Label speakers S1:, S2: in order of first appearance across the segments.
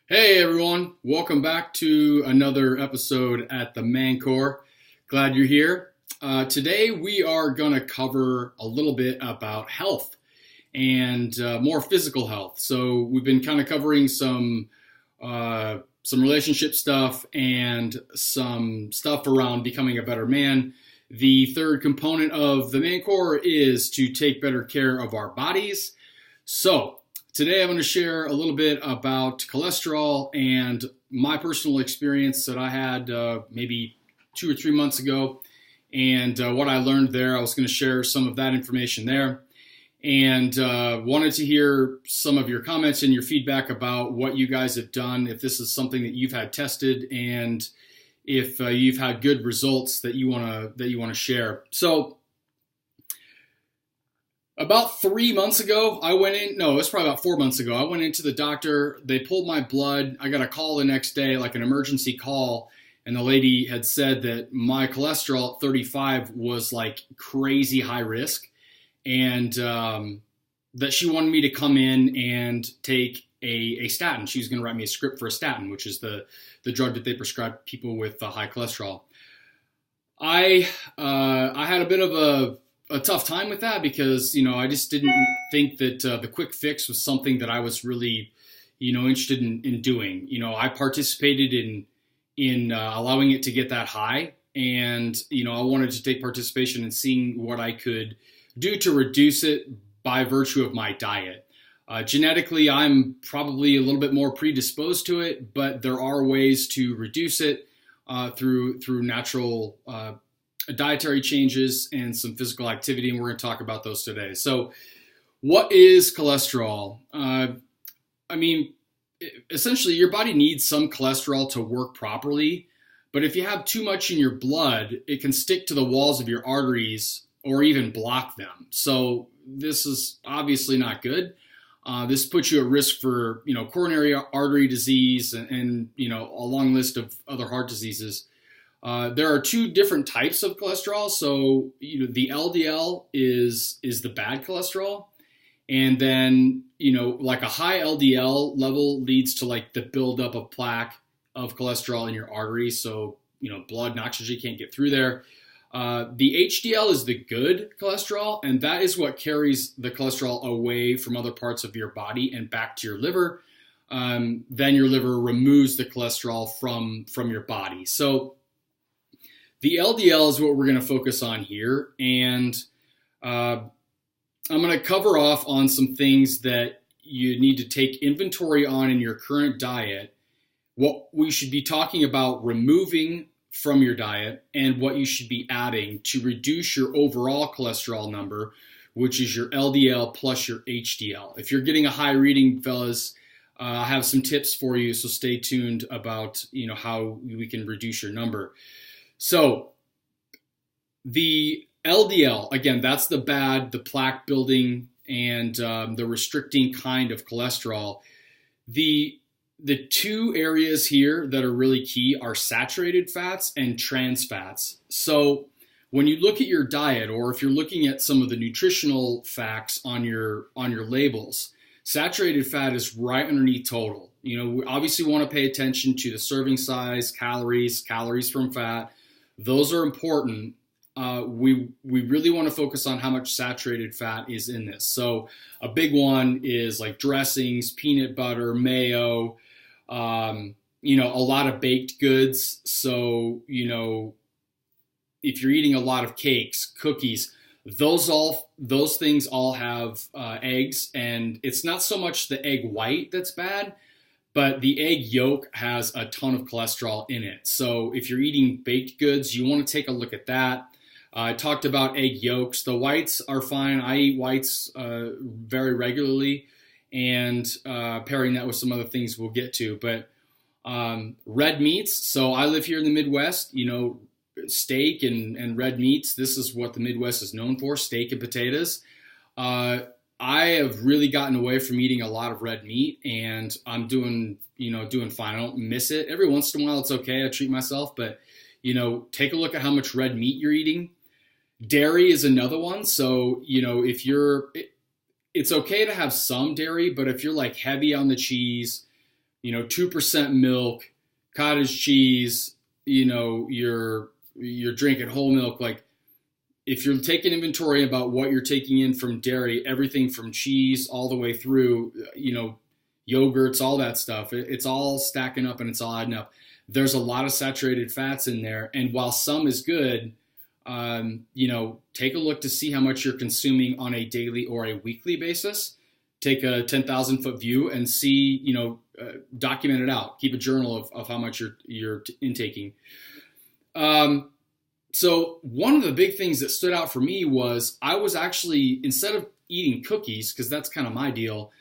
S1: Hey everyone, welcome back to another episode at the Mancor. Glad you're here. Today we are going to cover a little bit about health and more physical health. So we've been kind of covering some relationship stuff and some stuff around becoming a better man. The third component of the Mancor is to take better care of our bodies. So today I'm going to share a little bit about cholesterol and my personal experience that I had maybe 2 or 3 months ago, and what I learned there. I was going to share some of that information there, and wanted to hear some of your comments and your feedback about what you guys have done, if this is something that you've had tested, and if you've had good results that you want to share. So about 3 months ago, I went in. No, it was probably about 4 months ago. I went into the doctor. They pulled my blood. I got a call the next day, like an emergency call. And the lady had said that my cholesterol at 35 was like crazy high risk. And that she wanted me to come in and take a statin. She was going to write me a script for a statin, which is the drug that they prescribe people with high cholesterol. I had a bit of a tough time with that because I just didn't think that the quick fix was something that I was really interested in doing. I participated in allowing it to get that high, and I wanted to take participation in seeing what I could do to reduce it by virtue of my diet. Genetically, I'm probably a little bit more predisposed to it, but there are ways to reduce it through natural dietary changes and some physical activity, and we're going to talk about those today. So, what is cholesterol? Essentially, your body needs some cholesterol to work properly, but if you have too much in your blood, it can stick to the walls of your arteries or even block them. So, this is obviously not good. This puts you at risk for coronary artery disease and a long list of other heart diseases. There are two different types of cholesterol. So the LDL is the bad cholesterol, and then like a high LDL level leads to like the buildup of plaque of cholesterol in your arteries. So blood and oxygen can't get through there. The HDL is the good cholesterol, and that is what carries the cholesterol away from other parts of your body and back to your liver. Then your liver removes the cholesterol from your body. So the LDL is what we're going to focus on here, and I'm going to cover off on some things that you need to take inventory on in your current diet, what we should be talking about removing from your diet, and what you should be adding to reduce your overall cholesterol number, which is your LDL plus your HDL. If you're getting a high reading, fellas, I have some tips for you, so stay tuned about how we can reduce your number. So the LDL, again, that's the bad, the plaque building and the restricting kind of cholesterol. The two areas here that are really key are saturated fats and trans fats. So when you look at your diet, or if you're looking at some of the nutritional facts on your labels, saturated fat is right underneath total. We obviously want to pay attention to the serving size, calories from fat. Those are important. We really want to focus on how much saturated fat is in this. So a big one is like dressings, peanut butter, mayo, a lot of baked goods. So, if you're eating a lot of cakes, cookies, those things all have eggs, and it's not so much the egg white that's bad, but the egg yolk has a ton of cholesterol in it. So if you're eating baked goods, you want to take a look at that. I talked about egg yolks. The whites are fine. I eat whites very regularly, and pairing that with some other things we'll get to. But red meats. So I live here in the Midwest, steak and red meats. This is what the Midwest is known for, steak and potatoes. I have really gotten away from eating a lot of red meat, and I'm doing fine. I don't miss it. Every once in a while, it's okay. I treat myself, but take a look at how much red meat you're eating. Dairy is another one. So, it's okay to have some dairy, but if you're like heavy on the cheese, 2% milk, cottage cheese, you're drinking whole milk. Like, if you're taking inventory about what you're taking in from dairy, everything from cheese all the way through, yogurts, all that stuff, it's all stacking up and it's all adding up. There's a lot of saturated fats in there. And while some is good, take a look to see how much you're consuming on a daily or a weekly basis. Take a 10,000-foot view and see, document it out. Keep a journal of how much you're intaking. So one of the big things that stood out for me was I was actually, instead of eating cookies, because that's kind of my deal,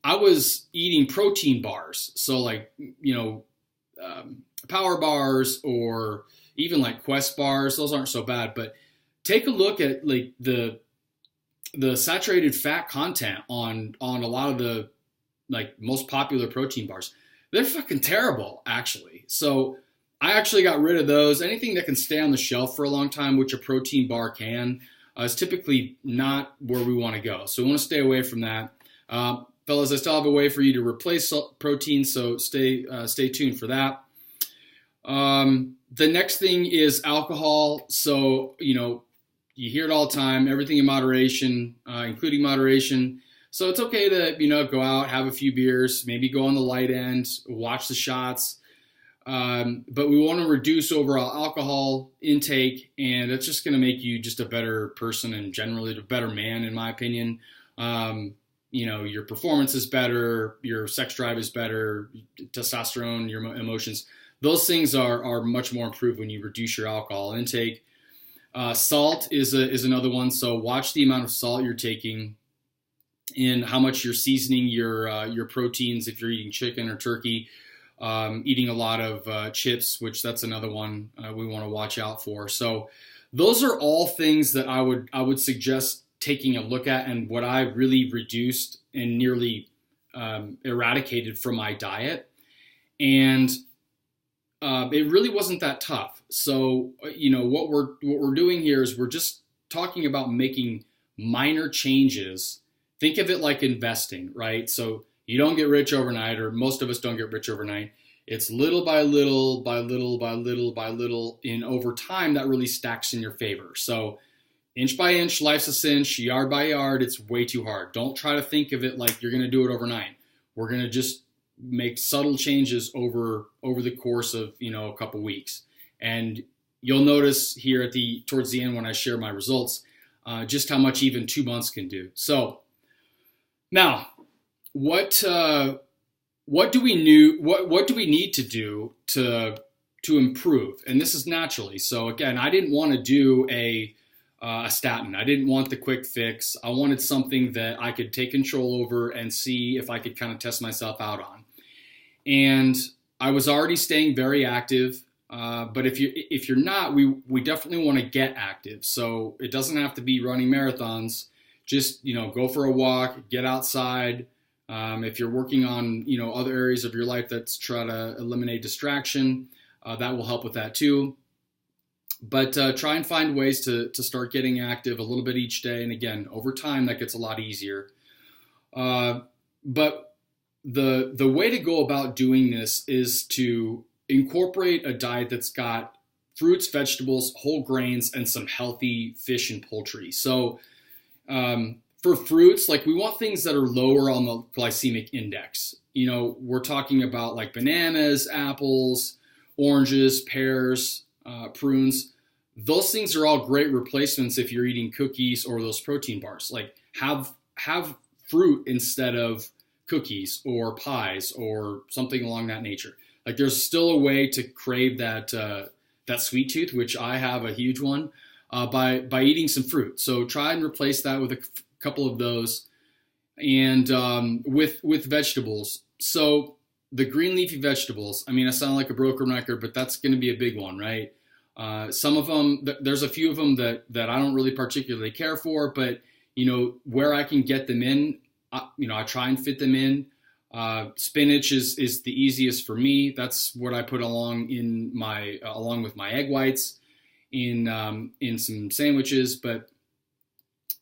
S1: I was eating protein bars. So like, power bars or even like Quest bars. Those aren't so bad, but take a look at like the saturated fat content on a lot of the like most popular protein bars. They're fucking terrible, actually. So I actually got rid of those. Anything that can stay on the shelf for a long time, which a protein bar can, is typically not where we want to go. So we want to stay away from that. Fellas, I still have a way for you to replace protein, so stay tuned for that. The next thing is alcohol. So, you hear it all the time, everything in moderation, including moderation. So it's okay to, go out, have a few beers, maybe go on the light end, watch the shots. But we want to reduce overall alcohol intake, and it's just going to make you just a better person and generally a better man, in my opinion. Your performance is better, your sex drive is better, testosterone, your emotions. Those things are much more improved when you reduce your alcohol intake. Salt is another one. So watch the amount of salt you're taking and how much you're seasoning your proteins if you're eating chicken or turkey. Eating a lot of chips, which that's another one we want to watch out for. So those are all things that I would suggest taking a look at, and what I really reduced and nearly eradicated from my diet. And it really wasn't that tough. So what we're doing here is we're just talking about making minor changes. Think of it like investing, right? So you don't get rich overnight, or most of us don't get rich overnight. It's little by little, by little, by little, by little, and over time that really stacks in your favor. So inch by inch, life's a cinch, yard by yard, it's way too hard. Don't try to think of it like you're going to do it overnight. We're going to just make subtle changes over the course of, a couple weeks. And you'll notice here towards the end when I share my results, just how much even 2 months can do. So now, what do we need to do to improve? And this is naturally. So again, I didn't want to do a statin. I didn't want the quick fix. I wanted something that I could take control over and see if I could kind of test myself out on. And I was already staying very active. But if you're not, we definitely want to get active. So it doesn't have to be running marathons. Just, go for a walk, get outside. If you're working on, other areas of your life that's try to eliminate distraction, that will help with that too. But try and find ways to start getting active a little bit each day. And again, over time, that gets a lot easier. But the way to go about doing this is to incorporate a diet that's got fruits, vegetables, whole grains, and some healthy fish and poultry. So for fruits, like we want things that are lower on the glycemic index. We're talking about like bananas, apples, oranges, pears, prunes. Those things are all great replacements if you're eating cookies or those protein bars. Like have fruit instead of cookies or pies or something along that nature. Like there's still a way to crave that sweet tooth, which I have a huge one, by eating some fruit. So try and replace that with a couple of those, and with vegetables. So the green leafy vegetables. I mean, I sound like a broken record, but that's going to be a big one, right? Some of them, there's a few of them that I don't really particularly care for, but where I can get them in, I try and fit them in. Spinach is the easiest for me. That's what I put along with my egg whites in some sandwiches. But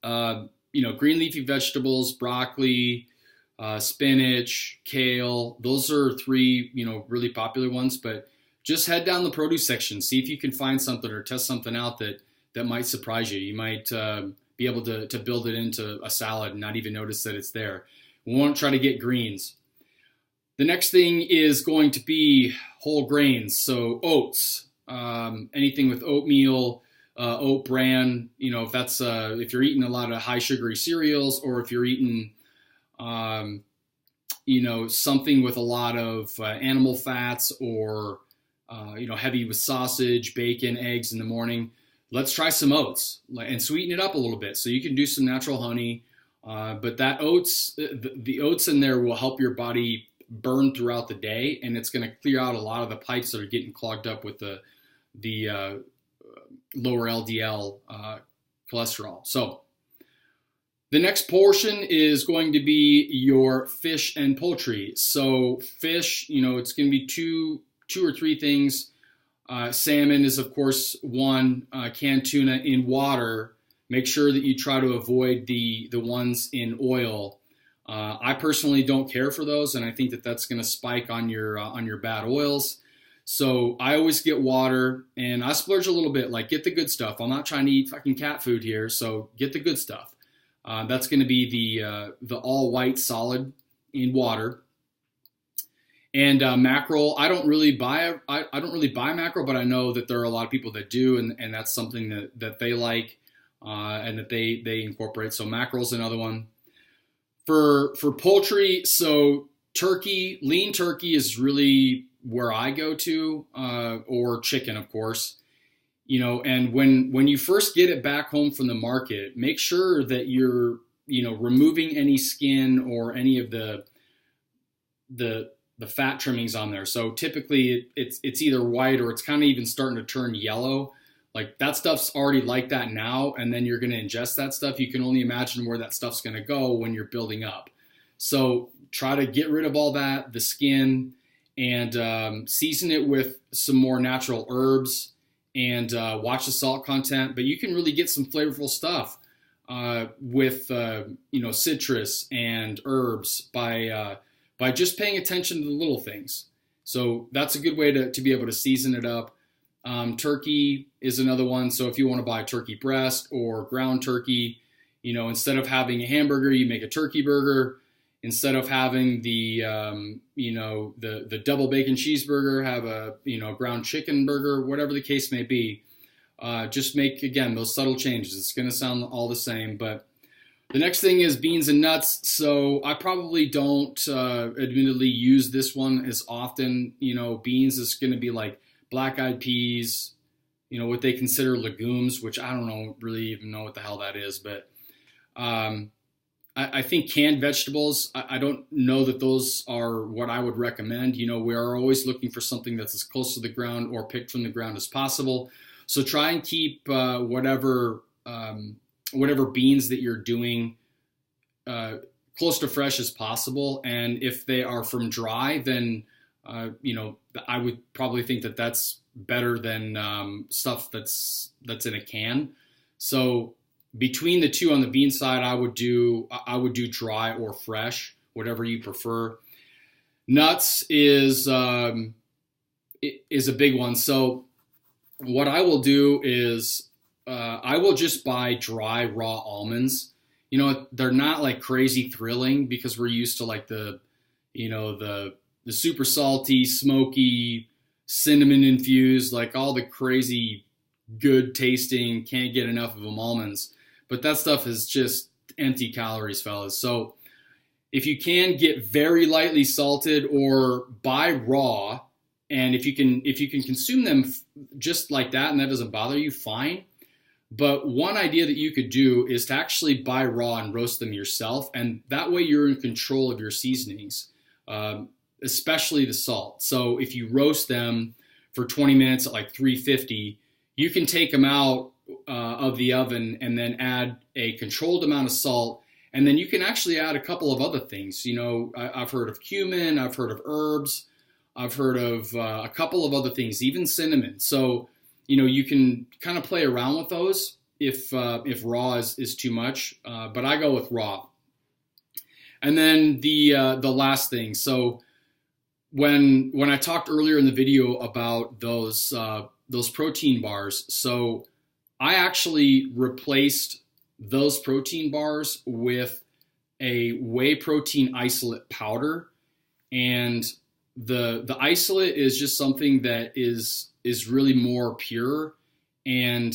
S1: green leafy vegetables, broccoli, spinach, kale. Those are three, really popular ones. But just head down the produce section, see if you can find something or test something out that might surprise you. You might be able to build it into a salad and not even notice that it's there. We won't try to get greens. The next thing is going to be whole grains, so oats, anything with oatmeal, oat bran. If you're eating a lot of high sugary cereals, or if you're eating, something with a lot of animal fats, or heavy with sausage, bacon, eggs in the morning. Let's try some oats and sweeten it up a little bit. So you can do some natural honey, but that oats, the oats in there will help your body burn throughout the day, and it's going to clear out a lot of the pipes that are getting clogged up with the lower LDL cholesterol. So the next portion is going to be your fish and poultry. So fish, it's going to be two or three things. Salmon is, of course, one. Canned tuna in water. Make sure that you try to avoid the ones in oil. I personally don't care for those, and I think that that's going to spike on your bad oils. So I always get water, and I splurge a little bit. Like, get the good stuff. I'm not trying to eat fucking cat food here, so get the good stuff. That's going to be the all white solid in water. And mackerel, I don't really buy mackerel, but I know that there are a lot of people that do, and that's something that they like and that they incorporate. So mackerel's another one. For poultry, so turkey, lean turkey is really where I go to, or chicken, of course. And when you first get it back home from the market, make sure that you're removing any skin or any of the fat trimmings on there. So typically it's either white or it's kind of even starting to turn yellow. Like, that stuff's already like that now, and then you're going to ingest that stuff. You can only imagine where that stuff's going to go when you're building up. So try to get rid of all that, the skin, and season it with some more natural herbs, and watch the salt content. But you can really get some flavorful stuff with citrus and herbs by just paying attention to the little things. So that's a good way to be able to season it up. Turkey is another one. So if you want to buy turkey breast or ground turkey, instead of having a hamburger, you make a turkey burger. Instead of having the double bacon cheeseburger, have a ground chicken burger, whatever the case may be. Just make, again, those subtle changes. It's going to sound all the same, but the next thing is beans and nuts. So I probably don't admittedly use this one as often. Beans is going to be like black-eyed peas, what they consider legumes, which I don't really even know what the hell that is. But I think canned vegetables, I don't know that those are what I would recommend. We are always looking for something that's as close to the ground or picked from the ground as possible. So try and keep whatever beans that you're doing close to fresh as possible. And if they are from dry, then I would probably think that that's better than stuff that's in a can. So between the two on the bean side, I would do dry or fresh, whatever you prefer. Nuts is a big one. So what I will do is I will just buy dry raw almonds. They're not like crazy thrilling because we're used to like the super salty, smoky, cinnamon infused, like all the crazy good tasting, can't get enough of them almonds. But that stuff is just empty calories, fellas. So if you can, get very lightly salted or buy raw, and if you can consume them just like that and that doesn't bother you, fine. But one idea that you could do is to actually buy raw and roast them yourself, and that way you're in control of your seasonings, especially the salt. So if you roast them for 20 minutes at like 350, you can take them out of the oven and then add a controlled amount of salt, and then you can actually add a couple of other things. I've heard of cumin, I've heard of herbs, I've heard of a couple of other things, even cinnamon. So you can kind of play around with those if raw is too much, but I go with raw. And then the last thing. So when I talked earlier in the video about those protein bars, so I actually replaced those protein bars with a whey protein isolate powder, and the isolate is just something that is really more pure. And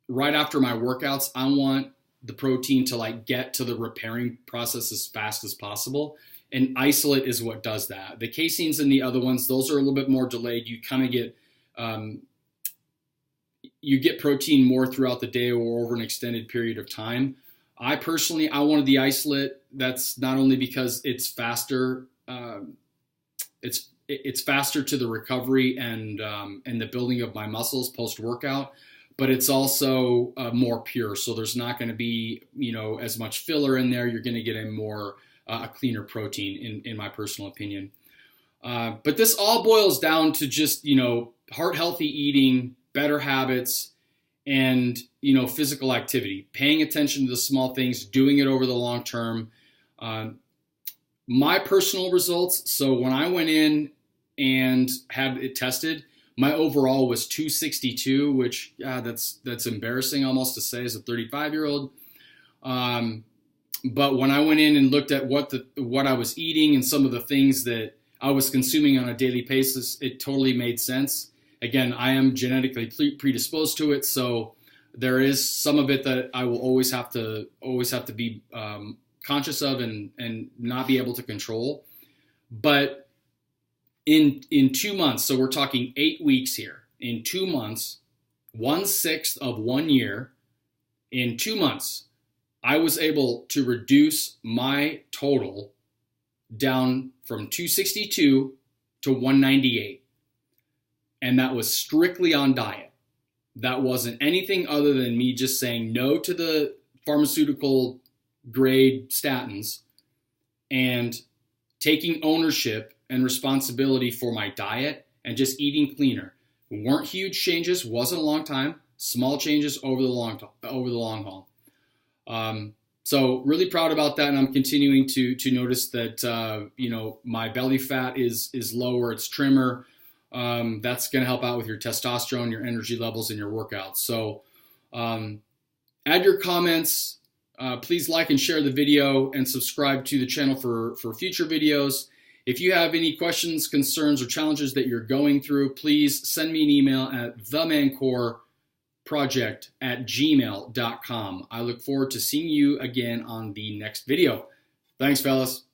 S1: right after my workouts, I want the protein to like get to the repairing process as fast as possible. And isolate is what does that. The caseins and the other ones, those are a little bit more delayed. You kind of get you get protein more throughout the day or over an extended period of time. I wanted the isolate. That's not only because it's faster, it's faster to the recovery and the building of my muscles post workout, but it's also more pure. So there's not going to be as much filler in there. You're going to get a cleaner protein, in my personal opinion. But this all boils down to just heart healthy eating, better habits, and physical activity, paying attention to the small things, doing it over the long term. My personal results, so when I went in and had it tested, my overall was 262, which that's embarrassing almost to say as a 35-year-old. But when I went in and looked at what I was eating and some of the things that I was consuming on a daily basis, it totally made sense. Again, I am genetically predisposed to it, so there is some of it that I will always have to be conscious of and not be able to control. But in 2 months, so we're talking 8 weeks here. In 2 months, 1/6 of 1 year, in 2 months, I was able to reduce my total down from 262 to 198. And that was strictly on diet. That wasn't anything other than me just saying no to the pharmaceutical grade statins and taking ownership and responsibility for my diet and just eating cleaner. Weren't huge changes, wasn't a long time, small changes over the long haul. So really proud about that, and I'm continuing to notice that my belly fat is lower, it's trimmer. That's going to help out with your testosterone, your energy levels, and your workouts. So add your comments. Please like and share the video and subscribe to the channel for future videos. If you have any questions, concerns, or challenges that you're going through, please send me an email at themancoreproject@gmail.com. I look forward to seeing you again on the next video. Thanks, fellas.